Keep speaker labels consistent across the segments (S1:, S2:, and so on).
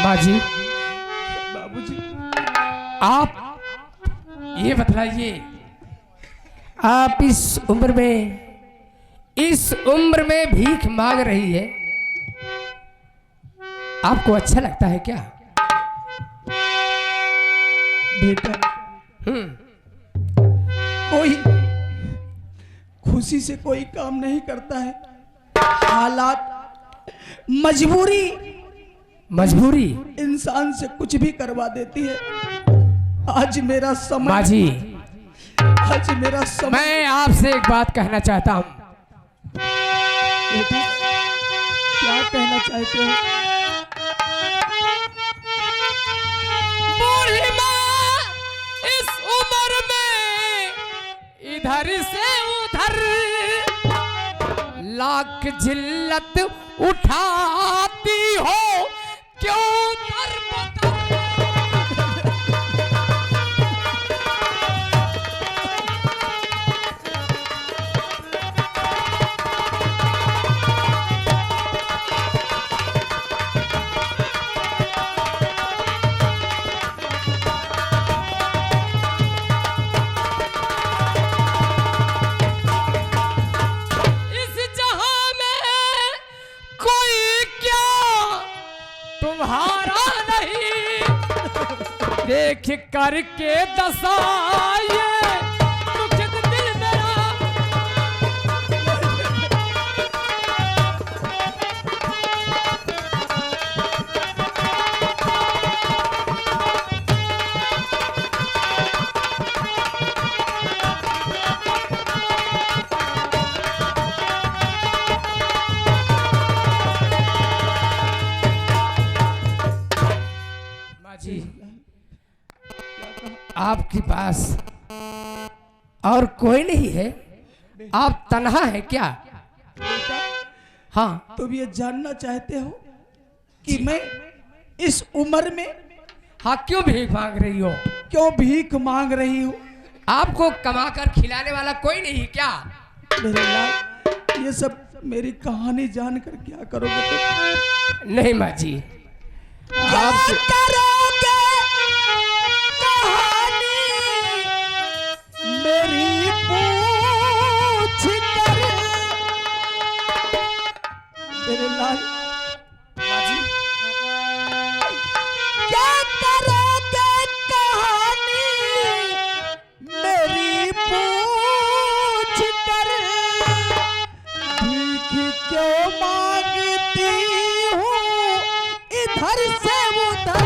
S1: माँ जी,
S2: बाबूजी,
S1: आप ये बतलाइए, आप इस उम्र में भीख मांग रही है, आपको अच्छा लगता है क्या?
S2: बेटा, कोई खुशी से कोई काम नहीं करता है। हालात, मजबूरी इंसान से कुछ भी करवा देती है। आज मेरा समय,
S1: माँ जी,
S2: आज मेरा समय।
S1: मैं आपसे एक बात कहना चाहता हूँ।
S2: बेटा, क्या कहना चाहते हो?
S1: बूढ़ी माँ इस उम्र में इधर से उधर लाख जिल्लत उठाती हो, क्यों दर बदर? देख करके दशा ये दुखित दिल मेरा, माँ जी, आपके पास और कोई नहीं है? आप तन्हा है क्या?
S2: बेटा,
S1: हाँ,
S2: तुम ये जानना चाहते हो कि मैं इस उम्र में
S1: हाँ, क्यों भीख मांग रही हो?
S2: क्यों भीख मांग रही हूँ?
S1: आपको कमाकर खिलाने वाला कोई नहीं क्या?
S2: मेरे लाल, ये सब मेरी कहानी जानकर क्या करोगे तुम?
S1: नहीं माँ जी,
S2: आप करोगे कहानी मेरी पूछ कर? मेरे लाल,
S1: माँ जी,
S2: क्या करोगे कहानी मेरी पूछ कर? भीख क्यों मांगती हूँ इधर से उधर?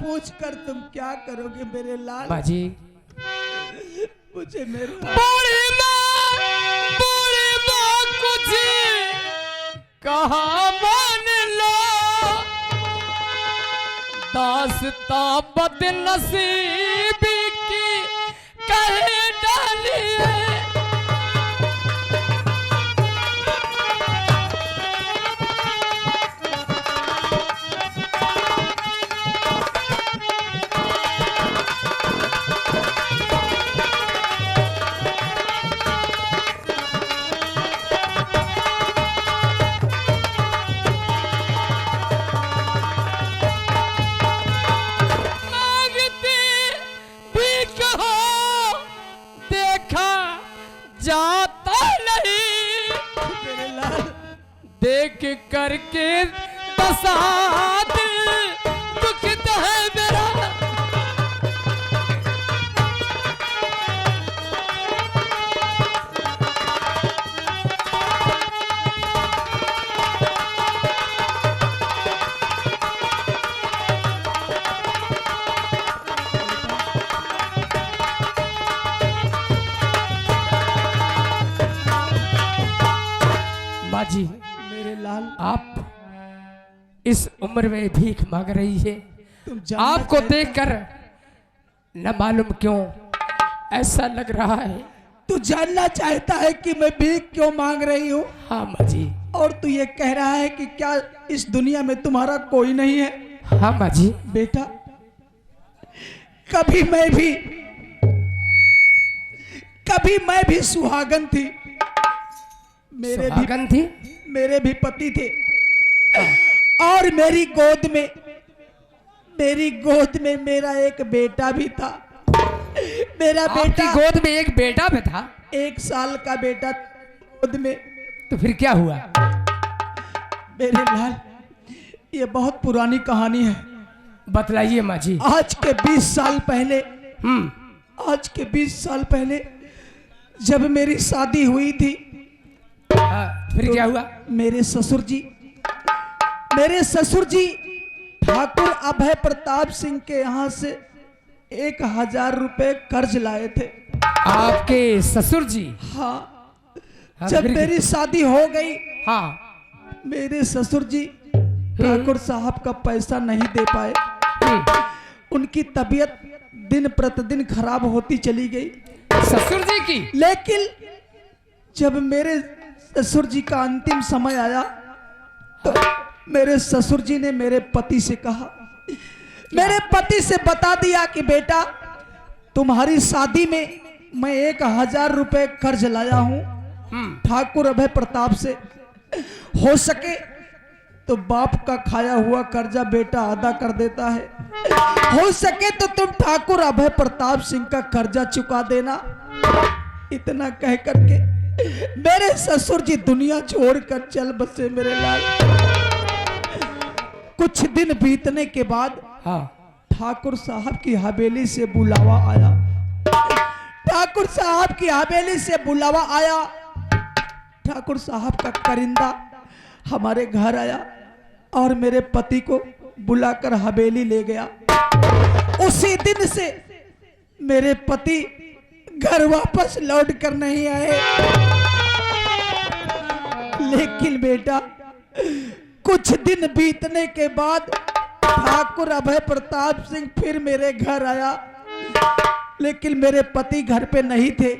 S2: पूछ कर तुम क्या करोगे मेरे लाल?
S1: बाजी,
S2: मुझे मेरे
S1: बूढ़ी माँ कुछ कहा मान लो, दास्ता बदनसीबी की कहे डालिए। जाता नहीं देख करके बसात दुखित है मेरा। माँ जी,
S2: मेरे लाल,
S1: आप इस उम्र में भीख मांग रही है।
S2: तुम जानना
S1: आपको
S2: चाहता-
S1: देखकर न मालूम क्यों ऐसा लग रहा है।
S2: तू जानना चाहता है कि मैं भीख क्यों मांग रही हूँ,
S1: हाँ माँ जी।
S2: और तू ये कह रहा है कि क्या इस दुनिया में तुम्हारा कोई नहीं है।
S1: हाँ माँ जी।
S2: बेटा, कभी मैं भी सुहागन थी,
S1: सुहागन थी।
S2: मेरे भी पति थे, और मेरी गोद में मेरा एक बेटा भी था। मेरा
S1: आपकी
S2: बेटा
S1: गोद में एक बेटा भी था?
S2: 1 साल का बेटा गोद में।
S1: तो फिर क्या हुआ?
S2: मेरे लाल, ये बहुत पुरानी कहानी है।
S1: बतलाइए माँ जी।
S2: आज के 20 साल पहले,
S1: हम्म।
S2: आज के 20 साल पहले जब मेरी शादी हुई थी,
S1: फिर क्या हुआ?
S2: मेरे ससुर जी ठाकुर अभय प्रताप सिंह के यहाँ से 1000 रुपए कर्ज लाए थे।
S1: आपके ससुर जी?
S2: हाँ।
S1: हाँ,
S2: जब
S1: फिर
S2: मेरी शादी हो गई,
S1: हाँ,
S2: मेरे ससुर जी ठाकुर साहब का पैसा नहीं दे पाए। उनकी तबीयत दिन प्रतिदिन खराब होती चली गई,
S1: ससुर जी की।
S2: लेकिन जब मेरे ससुर जी का अंतिम समय आया, तो मेरे ससुर जी ने मेरे पति से कहा, मेरे पति से बता दिया कि बेटा, तुम्हारी शादी में मैं 1000 रुपए कर्ज लाया हूं ठाकुर अभय प्रताप से। हो सके तो बाप का खाया हुआ कर्जा बेटा अदा कर देता है, हो सके तो तुम ठाकुर अभय प्रताप सिंह का कर्जा चुका देना। इतना कह करके मेरे ससुर जी दुनिया छोड़कर चल बसे। मेरे लाल, कुछ दिन बीतने के बाद
S1: हाँ,
S2: ठाकुर साहब की हवेली से बुलावा आया। ठाकुर साहब की हवेली से बुलावा आया। ठाकुर साहब का करिंदा हमारे घर आया और मेरे पति को बुलाकर हवेली ले गया। उसी दिन से मेरे पति घर वापस लौट कर नहीं आए। लेकिन बेटा, कुछ दिन बीतने के बाद ठाकुर अभय प्रताप सिंह फिर मेरे घर आया, लेकिन मेरे पति घर पे नहीं थे,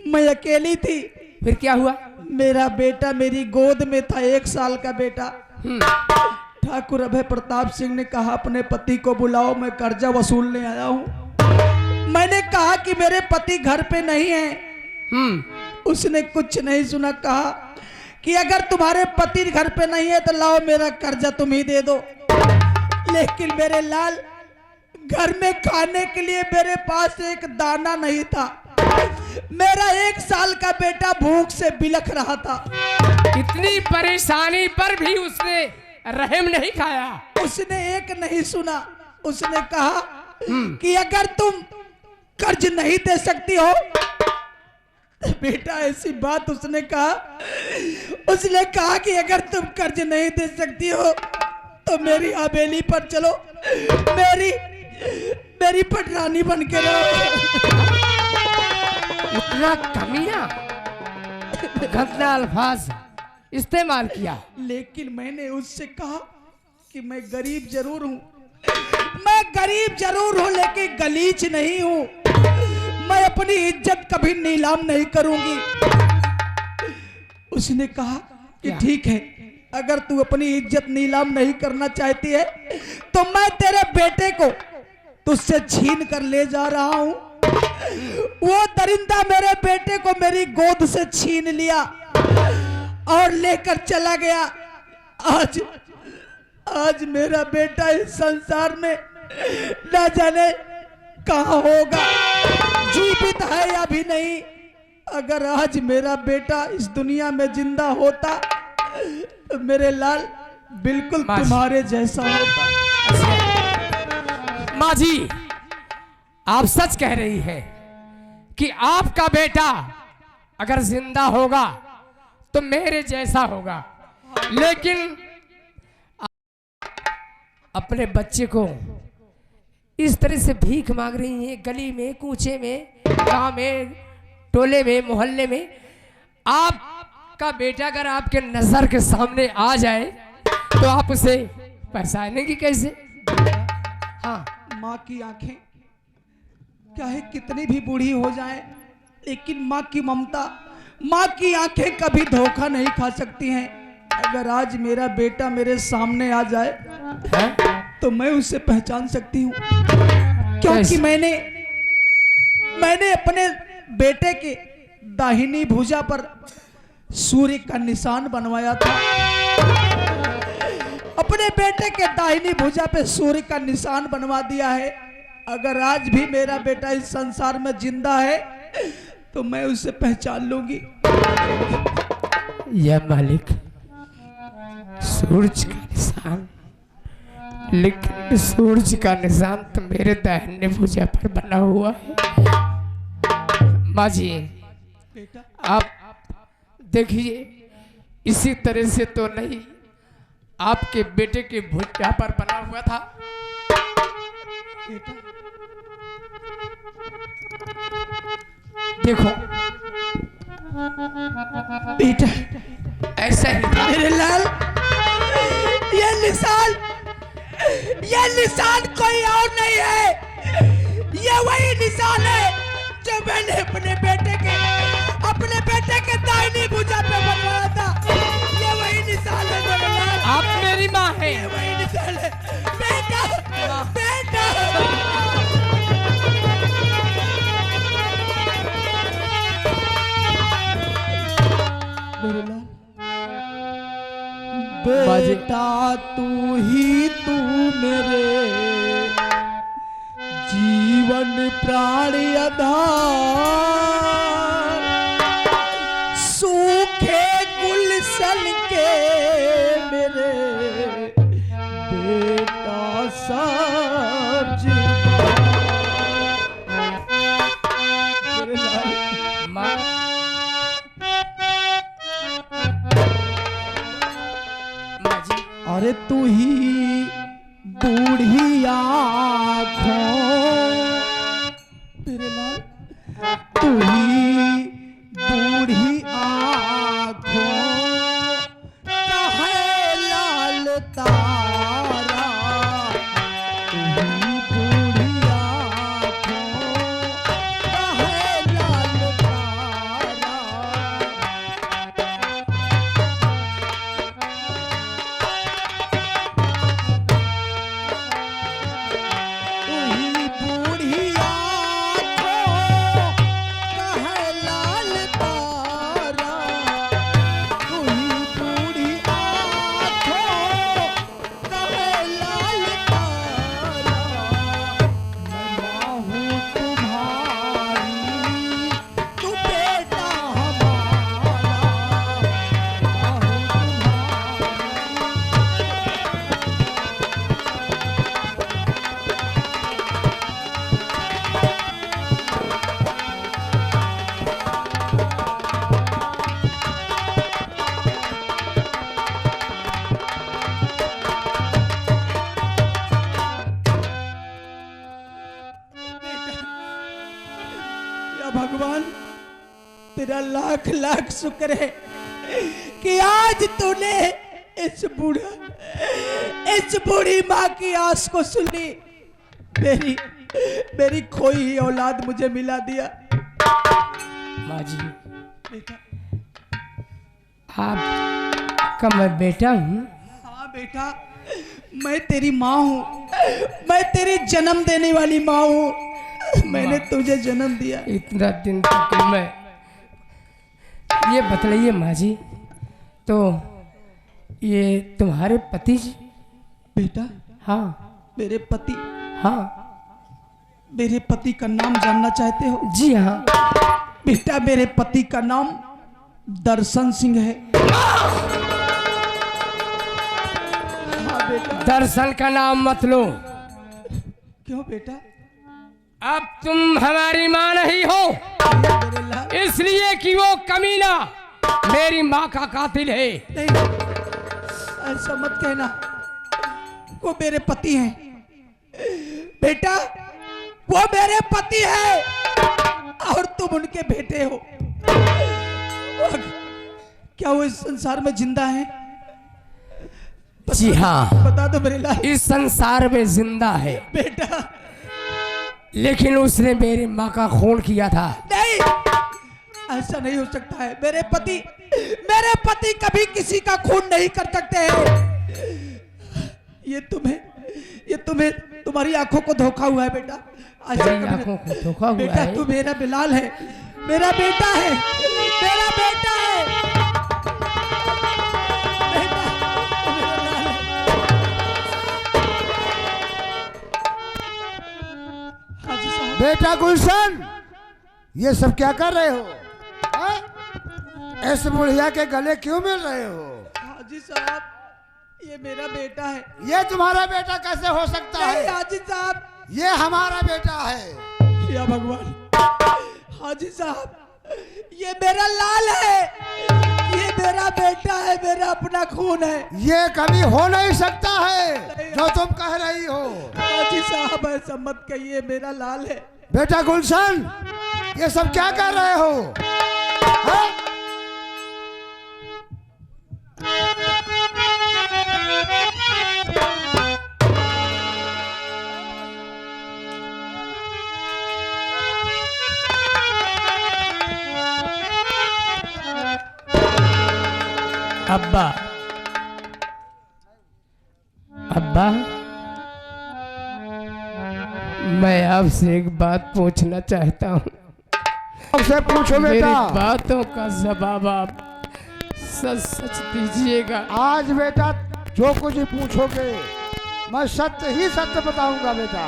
S2: मैं अकेली थी।
S1: फिर क्या हुआ?
S2: मेरा बेटा मेरी गोद में था, 1 साल का बेटा। ठाकुर अभय प्रताप सिंह ने कहा, अपने पति को बुलाओ, मैं कर्जा वसूलने आया हूं। मैंने कहा कि मेरे पति घर पे नहीं है। उसने कुछ नहीं सुना, कहा कि अगर तुम्हारे पति घर पे नहीं है तो लाओ, मेरा कर्जा तुम ही दे दो। लेकिन मेरे लाल, घर में खाने के लिए मेरे पास एक दाना नहीं था। मेरा 1 साल का बेटा भूख से बिलख रहा था।
S1: इतनी परेशानी पर भी उसने रहम नहीं खाया।
S2: उसने एक नहीं सुना। उसने कहा कि अगर तुम कर्ज नहीं दे सकती हो, बेटा ऐसी बात उसने कहा। उसने कहा कि अगर तुम कर्ज नहीं दे सकती हो तो मेरी हवेली पर चलो, मेरी पटरानी बन के रहो।
S1: इतना कमीना गंदा अल्फाज इस्तेमाल किया।
S2: लेकिन मैंने उससे कहा कि मैं गरीब जरूर हूं, लेकिन गलीच नहीं हूं। मैं अपनी इज्जत कभी नीलाम नहीं करूंगी। उसने कहा कि ठीक है, अगर तू अपनी इज्जत नीलाम नहीं करना चाहती है तो मैं तेरे बेटे को तुझसे छीन कर ले जा रहा हूं। वो दरिंदा मेरे बेटे को मेरी गोद से छीन लिया और लेकर चला गया। आज मेरा बेटा इस संसार में न जाने कहां होगा, जीवित है या भी नहीं। अगर आज मेरा बेटा इस दुनिया में जिंदा होता तो मेरे लाल बिल्कुल तुम्हारे जैसा होता।
S1: माँ जी, आप सच कह रही है कि आपका बेटा अगर जिंदा होगा तो मेरे जैसा होगा, लेकिन अपने बच्चे को इस तरह से भीख मांग रही है, गली में, कूचे में, गांव में, टोले में, मोहल्ले में। आप आपका बेटा अगर आपके नजर के सामने आ जाए तो आप उसे पहचानेंगी कैसे? हाँ,
S2: माँ की आंखें चाहे कितनी भी बूढ़ी हो जाए, लेकिन माँ की ममता, माँ की आंखें कभी धोखा नहीं खा सकती हैं। अगर आज मेरा बेटा मेरे सामने आ जाए तो मैं उसे पहचान सकती हूँ, क्योंकि मैंने अपने बेटे के दाहिनी भुजा पर सूर्य का निशान बनवाया था। अपने बेटे के दाहिनी भुजा पे सूर्य का निशान बनवा दिया है। अगर आज भी मेरा बेटा इस संसार में जिंदा है तो मैं उसे पहचान लूंगी।
S1: या मालिक, सूरज का निशान, लेकिन सूरज का निशान तो मेरे दाहिने भुजा पर बना हुआ है। माँ जी, आप देखिए, इसी तरह से तो नहीं, आपके बेटे के भुजा पर बना हुआ था। देखो
S2: बेटा,
S1: ऐसा ही था।
S2: मेरे लाल, ये निशान कोई और नहीं है, ये वही निशान है जो मैंने अपने बेटे के दाहिनी भुजा पे बनवाया था। ये वही निशान है मेरे लाल।
S1: आप मेरी माँ हैं।
S2: ये वही निशान है बेटा, बेटा। बेटा तू ही तू मेरे जीवन प्राण आधार, सूखे गुलशन के मेरे बेटा सब्ज।
S1: माँ,
S2: अरे तू ही बूढ़ी आँखों, तेरे लाल, तू ही बूढ़ी आँखों का है लाल तारा, तू ही बूढ़ी आँखों का है लाल तारा। भगवान तेरा लाख लाख शुक्र है कि आज तूने इस बूढ़ी माँ की आस को सुनी। मेरी खोई हुई औलाद मुझे मिला दिया।
S1: माँ जी, आपका मैं बेटा हूँ।
S2: हाँ बेटा, मैं तेरी माँ हूँ, मैं तेरी जन्म देने वाली माँ हूँ। मैंने तुझे जन्म दिया।
S1: इतना दिन तक मैं ये बतलाइए माँ जी, तो ये तुम्हारे पति जी?
S2: बेटा,
S1: हाँ
S2: मेरे पति।
S1: हाँ,
S2: मेरे पति का नाम जानना चाहते हो?
S1: जी हाँ।
S2: बेटा, मेरे पति का नाम दर्शन सिंह है। हाँ बेटा।
S1: दर्शन का नाम मत लो।
S2: क्यों बेटा?
S1: अब तुम हमारी माँ नहीं हो, इसलिए कि वो कमीना मेरी माँ का कातिल है।
S2: नहीं, ऐसा मत कहना, वो मेरे पति हैं। बेटा, वो मेरे पति है और तुम उनके बेटे हो। क्या वो इस संसार में जिंदा है?
S1: जी हाँ,
S2: बता दो मेरे लाल।
S1: इस संसार में जिंदा है
S2: बेटा
S1: लेकिन उसने मेरी माँ का खून किया था।
S2: नहीं, ऐसा नहीं हो सकता है। मेरे पति कभी किसी का खून नहीं कर सकते हैं। ये तुम्हें तुम्हारी आंखों को धोखा हुआ है बेटा।
S1: आंखों को धोखा हुआ
S2: बेटा
S1: है।
S2: तू मेरा बिलाल है, मेरा बेटा है, मेरा बेटा है। बेटा तू मेरा लाल है। हाजी साहब।
S3: बेटा गुलशन, ये सब क्या कर रहे हो? हाँ? ऐसे बुढ़िया के गले क्यों मिल रहे हो?
S2: हाजी साहब, ये मेरा बेटा है।
S3: ये तुम्हारा बेटा कैसे हो सकता
S2: नहीं
S3: है?
S2: हाजी साहब,
S3: ये हमारा बेटा है।
S2: या भगवान। हाजी साहब, ये मेरा लाल है, ये मेरा बेटा है, मेरा अपना खून है।
S3: ये कभी हो नहीं सकता है जो तुम कह रही हो।
S2: हाजी साहब ऐसा मत कहिए, मेरा लाल है।
S3: बेटा गुलशन, ये सब क्या कर रहे हो? हाँ?
S1: अब्बा, अब्बा, मैं आपसे एक बात पूछना चाहता हूँ।
S3: आपसे पूछो
S1: मेरी
S3: बेटा।
S1: बातों का जवाब आप सच सच दीजिएगा।
S3: आज बेटा जो कुछ भी पूछोगे मैं सत्य ही सत्य बताऊंगा। बेटा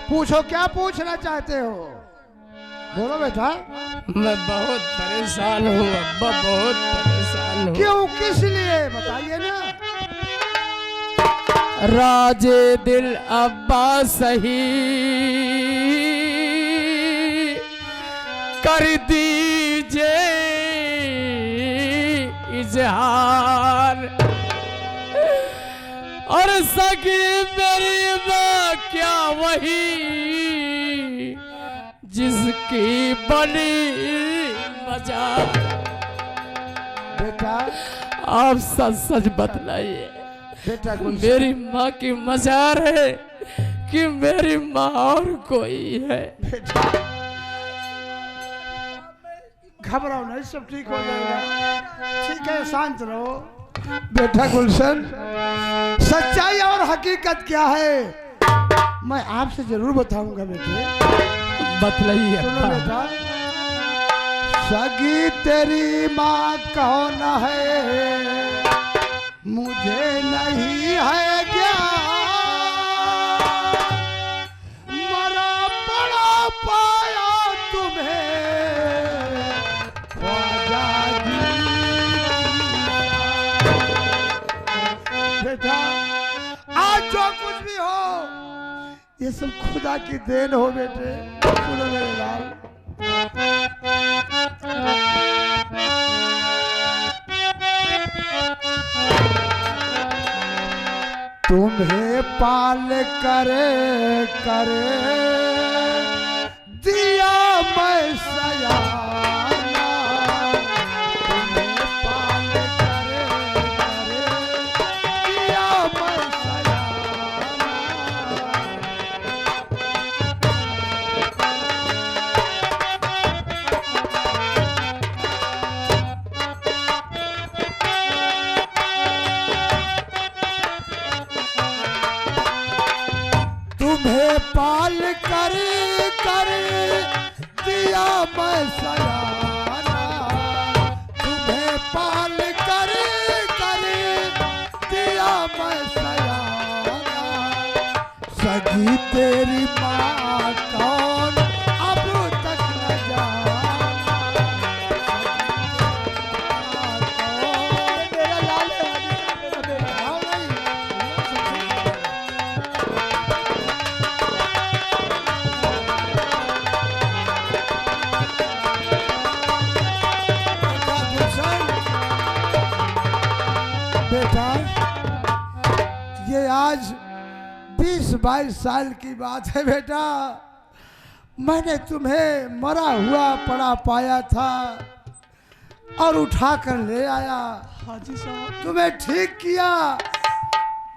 S3: पूछो, क्या पूछना चाहते हो? बोलो बेटा।
S1: मैं बहुत परेशान हूँ अब्बा, बहुत परेशान हूँ।
S3: क्यों, किस लिए बताइए ना।
S1: राजे दिल अब्बा सही कर दीजिए इजहार, और सगी मेरी माँ क्या वही जिसकी बनी मजार।
S3: बेटा
S1: आप सच सच बतलाइए,
S3: बेटा
S1: मेरी माँ की मजार है कि मेरी माँ और कोई है?
S3: बेटा घबराओ नहीं, सब ठीक हो जाएगा। ठीक है, शांत रहो। बेटा गुलशन, सच्चाई और हकीकत क्या है मैं आपसे जरूर बताऊंगा बेटे।
S1: बतलाइए
S3: सुनो
S1: अब्बा।
S3: बेटा, सगी तेरी माँ कौन है मुझे नहीं है ज्ञान, मरा पड़ा पाया तुम्हें ख्वाजा जी। बेटा आज जो कुछ भी हो ये सब खुदा की देन हो बेटे। सुनो मेरे लाल, तुम्हें पाल करे करे दिया मैं सयाना, तुम्हें पाल करे करे दिया मैं सयाना। तुम्हें पाल कर कर दिया मैं सयाना, तुम्हें पाल कर कर दिया मैं सयाना, सगी तेरी माँ कौन अब तक न जाना,
S2: मेरा लाल है, मेरा बेटा।
S3: बेटा ये आज 20-22 साल की बात है बेटा। मैंने तुम्हें मरा हुआ पड़ा पाया था और उठा कर ले आया।
S2: हाजी साहब
S3: तुम्हें ठीक किया।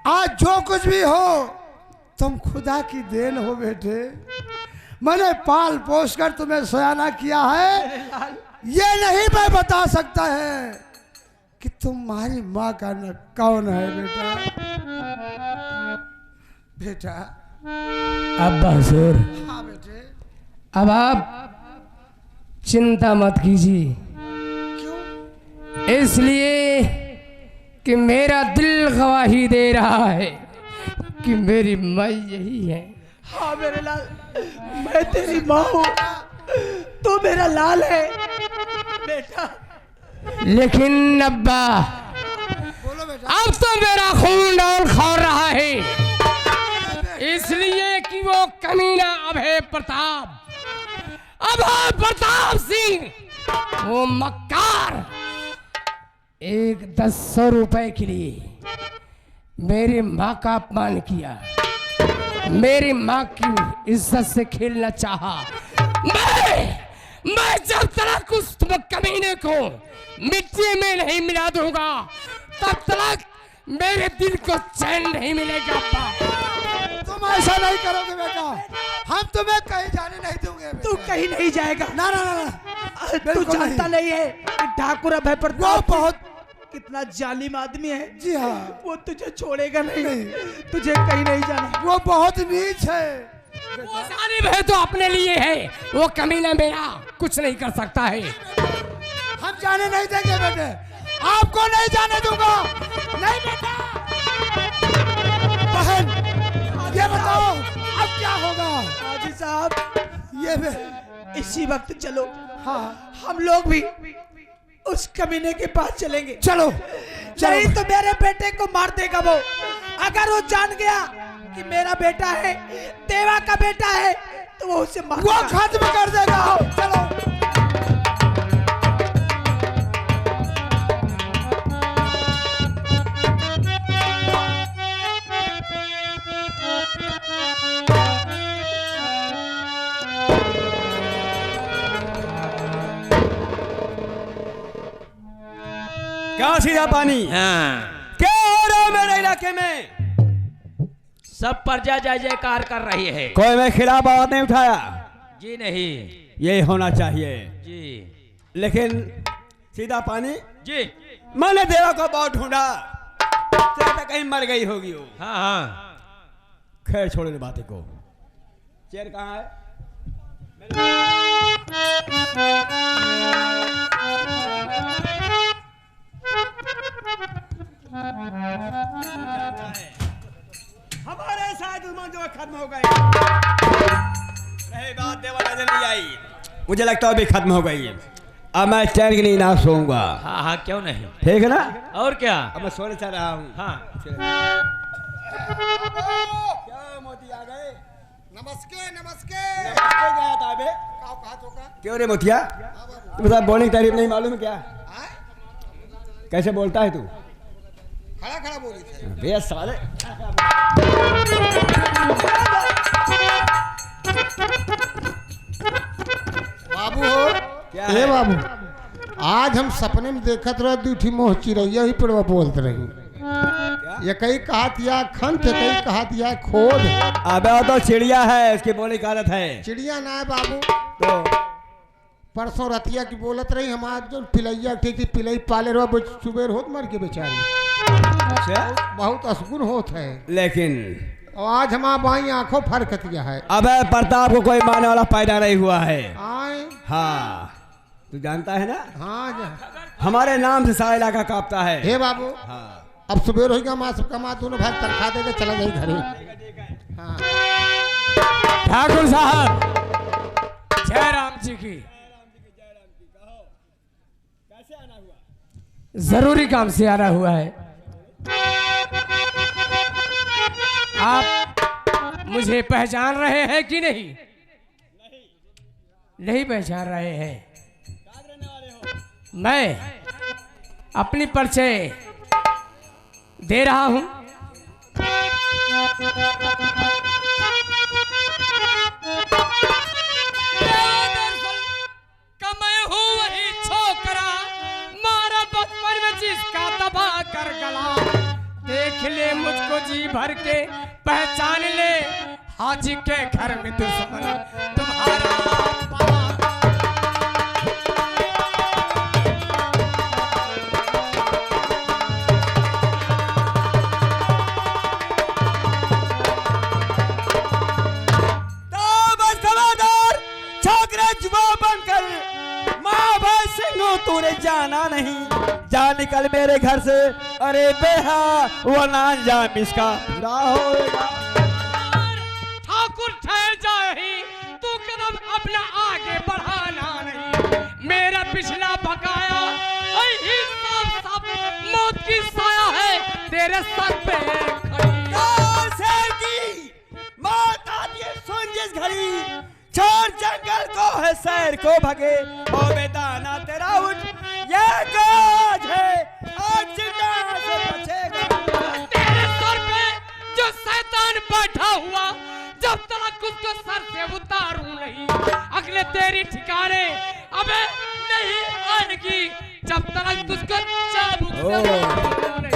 S3: आज जो कुछ भी हो तुम खुदा की देन हो बेटे। मैंने पाल पोस कर तुम्हें सयाना किया है। ये नहीं मैं बता सकता है कि तुम्हारी माँ का न कौन है बेटा। बेटा
S1: अब्बा हुजूर,
S3: हाँ बेटे।
S1: अब आप चिंता मत कीजिए,
S3: क्यों?
S1: इसलिए कि मेरा दिल गवाही दे रहा है कि मेरी माँ यही है।
S2: हाँ मेरे लाल, मैं तेरी माँ हूँ, तू मेरा लाल है बेटा।
S1: लेकिन अब्बा,
S3: बोलो बेटा।
S1: अब तो मेरा खून डाल खौर रहा है, इसलिए कि वो कमीना अभय प्रताप सिंह, वो मक्कार, एक 10 रुपए के लिए मेरी माँ का अपमान किया, मेरी माँ की इज्जत से खेलना चाहा। मैं जब तक उस कमीने को मिट्टी में नहीं मिला दूंगा तब तक मेरे दिल को चैन नहीं मिलेगा।
S3: तुम ऐसा नहीं करोगे बेटा, हम तुम्हें कहीं जाने नहीं देंगे।
S2: तू कहीं नहीं जाएगा।
S3: ना ना ना, ना।
S2: तू जानता नहीं है कि ठाकुर अभय
S3: वो
S2: प्रताप
S3: बहुत
S2: कितना जालिम आदमी है।
S3: जी हाँ,
S2: वो तुझे छोड़ेगा नहीं, तुझे कहीं नहीं जाना।
S3: वो बहुत नीच है।
S1: वो जालिम है तो अपने लिए है, वो कमीना मेरा कुछ नहीं कर सकता है।
S3: हम जाने नहीं देंगे बेटे, आपको नहीं जाने दूंगा। नहीं बेटा। बहन ये बताओ अब क्या होगा?
S2: हाजी साहब
S3: ये
S2: इसी वक्त चलो।
S3: हाँ
S2: हम लोग भी उस कमीने के पास चलेंगे।
S3: चलो,
S2: नहीं तो मेरे बेटे को मार देगा वो। अगर वो जान गया कि मेरा बेटा है, देवा का बेटा है, तो वो उसे मार
S3: वो खत्म कर देगा। चलो।
S4: क्या सीधा पानी?
S5: हाँ।
S4: क्या हो रहा है मेरे इलाके में?
S5: सब प्रजा जय जयकार कर रही है।
S4: कोई मैं खिलाफ आवाज नहीं उठाया।
S5: जी नहीं।
S4: यही होना चाहिए।
S5: जी
S4: लेकिन सीधा पानी,
S5: जी।
S4: मैंने देवा को बहुत ढूंढा, तो कहीं मर गई होगी वो।
S5: हाँ हाँ।
S4: खैर छोड़ो इस बातें को। चेयर कहाँ है? हमारे साथ दुश्मन जो खत्म हो गए। रही बात देवा नजर नहीं आई, मुझे लगता है अभी खत्म हो गई है। अब मैं चैन की नींद ना सोऊंगा।
S5: हाँ हाँ, क्यों नहीं।
S4: ठीक है ना?
S5: और क्या।
S4: अब मैं सोने चल रहा हूँ।
S5: हाँ।
S4: क्या मोती आ गए?
S3: नमस्ते नमस्ते।
S4: गया था बे? क्यों रे मोतिया, तुम बता बोलने की तारीफ नहीं मालूम है क्या? कैसे बोलता है तू?
S3: खड़ा खड़ा बोली थे।
S4: बे साले।
S3: बाबू हो
S4: क्या
S3: ए
S4: है?
S3: बाबू, आज हम सपने में देखत रहे दूठी मोह चिड़ैया ही पड़वा बोलते रही। ये कई कहत या खंत, कई कहत या खोद।
S4: अबे वो तो चिड़िया है, उसकी बोली की आदत है।
S3: चिड़िया ना है बाबू।
S4: तो
S3: परसों रतिया की बोलत रही, हम आज जो पिलैया ठीक थी, पिलई पाले रहो सुबेर होत मर के बेचारी।
S4: अच्छा?
S3: बहुत असगुन होत है।
S4: लेकिन
S3: और आज हम बाई आंखों फरकतिया है।
S4: अबे प्रताप को कोई मारने वाला पैदा नहीं हुआ है।
S3: आए
S4: हाँ, तू जानता है ना,
S3: हाँ
S4: हमारे नाम से सारा इलाका कांपता है।
S3: हे बाबू,
S4: हाँ।
S3: अब सुबेर होगा, माँ सबका माँ दोनों भाई तनखा दे दे, चला जाए घरे। हाँ
S1: ठाकुर साहब, जय राम जी की। जरूरी काम से आना हुआ है। आप मुझे पहचान रहे हैं कि नहीं? नहीं पहचान रहे हैं। मैं अपनी परिचय दे रहा हूं। मैं हूं वही छोकरा, देख ले मुझको जी भर के, पहचान ले हाजी के घर में दुश्मन तुम्हारा पाला।
S4: तूने जाना नहीं, जा निकल मेरे घर से, अरे बेहा वो ना जाम इसका पूरा होगा।
S1: ठाकुर ठहर जाए, तू कदम अपना आगे बढ़ाना नहीं, मेरा पिछला बकाया सब सब मौत की साया है तेरे सर पे खड़ी।
S4: मौत आती है सुन जिस घड़ी, छोड़ जंगल को है शहर को भगे, ओ बेदाना तेरा उठ ये काज है, आज जिंदा से बचेगा।
S1: तेरे सर पे जो शैतान बैठा हुआ, जब तक उसको सर से उतारूं नहीं, अगले तेरी ठिकाने अबे नहीं आएगी, जब तक तुझको चाबुक से मारूं नहीं।